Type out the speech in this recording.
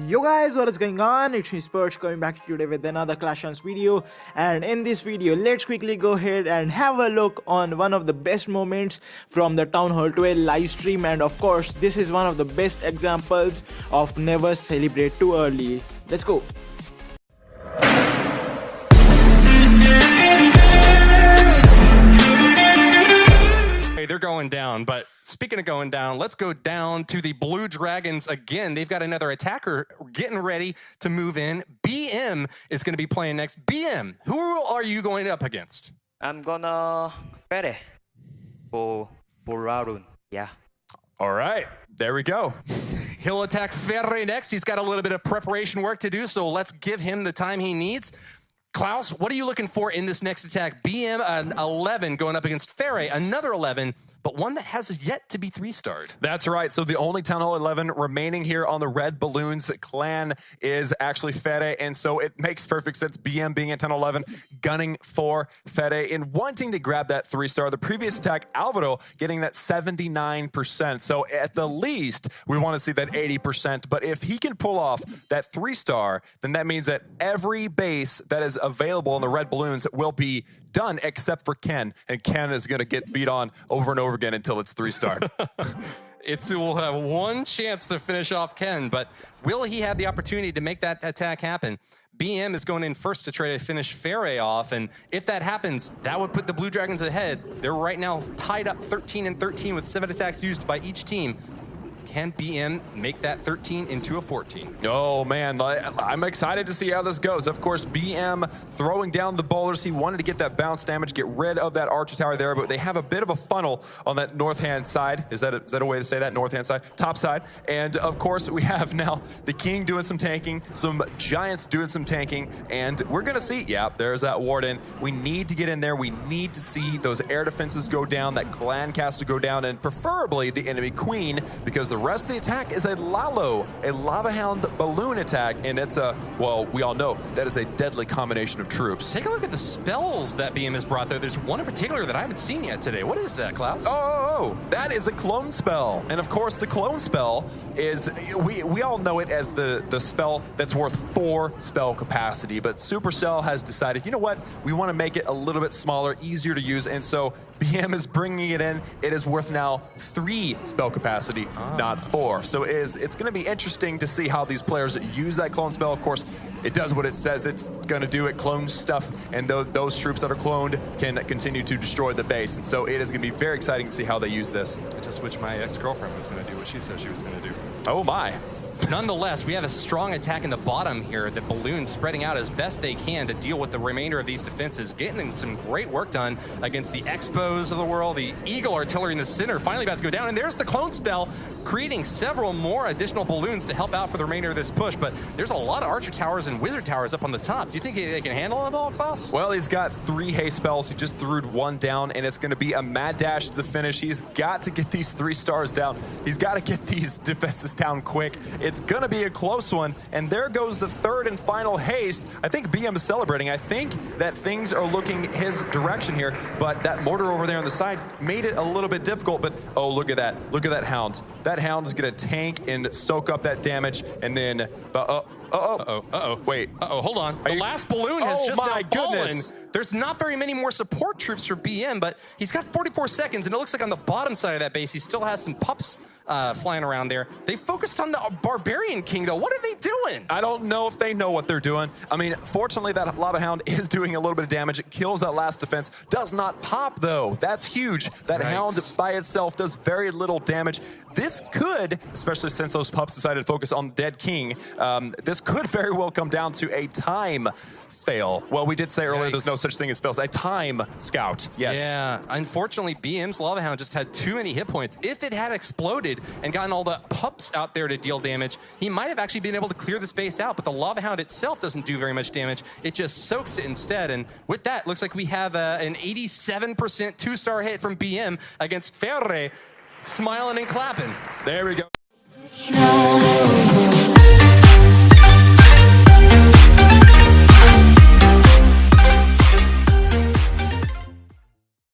Yo guys, what is going on? It's me Sparsh coming back today with another Clash of Clans video, and in this video let's quickly go ahead and have a look on one of the best moments from the Town Hall 12 live stream, and of course this is one of the best examples of never celebrate too early. Let's go. They're going down, but speaking of going down, let's go down to the Blue Dragons again. They've got another attacker getting ready to move in. BM is going to be playing next. BM, who are you going up against? I'm gonna Fede for Borarun. Yeah. All right, there we go. He'll attack Ferre next. He's got a little bit of preparation work to do, so let's give him the time he needs. Klaus, what are you looking for in this next attack? BM, an 11 going up against Ferre, another 11, but one that has yet to be 3-starred. That's right. So the only Town Hall 11 remaining here on the Red Balloons clan is actually Fede, and so it makes perfect sense. BM being at Town Hall 11, gunning for Fede and wanting to grab that 3-star. The previous attack, Alvaro, getting that 79%. So at the least, we want to see that 80%. But if he can pull off that 3-star, then that means that every base that is available in the Red Balloons will be done except for Ken, and Ken is going to get beat on over and over again until it's 3-starred. It will have one chance to finish off Ken, but will he have the opportunity to make that attack happen? BM is going in first to try to finish Ferre off, and if that happens, that would put the Blue Dragons ahead. They're right now tied up 13 and 13 with 7 attacks used by each team. Can BM make that 13 into a 14? Oh, man, I'm excited to see how this goes. Of course, BM throwing down the bowlers. He wanted to get that bounce damage, get rid of that Archer Tower there, but they have a bit of a funnel on that north-hand side. Is that a way to say that? North-hand side? Top side. And, of course, we have now the King doing some tanking, some Giants doing some tanking, and we're going to see, yeah, there's that Warden. We need to get in there. We need to see those air defenses go down, that clan caster go down, and preferably the enemy Queen, because the rest of the attack is a Lalo, a Lava Hound balloon attack, and it's a, well, we all know that is a deadly combination of troops. Take a look at the spells that BM has brought there. There's one in particular that I haven't seen yet today. What is that, Klaus? Oh, that is a clone spell. And of course, the clone spell is, we all know it as the spell that's worth 4 spell capacity, but Supercell has decided, you know what, we want to make it a little bit smaller, easier to use, and so BM is bringing it in. It is worth now 3 spell capacity, not 4. So it's going to be interesting to see how these players use that clone spell. Of course, it does what it says it's going to do. It clones stuff, and those troops that are cloned can continue to destroy the base. And so it is going to be very exciting to see how they use this. I just wish my ex-girlfriend was going to do what she said she was going to do. Oh my. Nonetheless, we have a strong attack in the bottom here. The balloons spreading out as best they can to deal with the remainder of these defenses, getting some great work done against the Expos of the world. The Eagle artillery in the center finally about to go down, and there's the clone spell, creating several more additional balloons to help out for the remainder of this push. But there's a lot of Archer Towers and Wizard Towers up on the top. Do you think they can handle them all, Klaus? Well, he's got 3 haste spells. He just threw 1 down, and it's going to be a mad dash to the finish. He's got to get these 3 stars down. He's got to get these defenses down quick. It's going to be a close one, and there goes the 3rd and final haste. I think BM is celebrating. I think that things are looking his direction here, but that mortar over there on the side made it a little bit difficult. But oh, look at that. Look at that Hound. That Hound is going to tank and soak up that damage, and then wait. Hold on. The last balloon has just now fallen. There's not very many more support troops for BM, but he's got 44 seconds, and it looks like on the bottom side of that base, he still has some pups flying around there. They focused on the Barbarian King, though. What are they doing? I don't know if they know what they're doing. I mean, fortunately, that Lava Hound is doing a little bit of damage. It kills that last defense. Does not pop, though. That's huge. That Hound by itself does very little damage. This could, especially since those pups decided to focus on the dead king, this could very well come down to a time fail. Well, we did say earlier there's no such thing as fails. A time scout, yes. Yeah, unfortunately, BM's Lava Hound just had too many hit points. If it had exploded and gotten all the pups out there to deal damage, he might have actually been able to clear the space out, but the Lava Hound itself doesn't do very much damage. It just soaks it instead, and with that, looks like we have an 87% 2-star hit from BM against Ferre, smiling and clapping. There we go.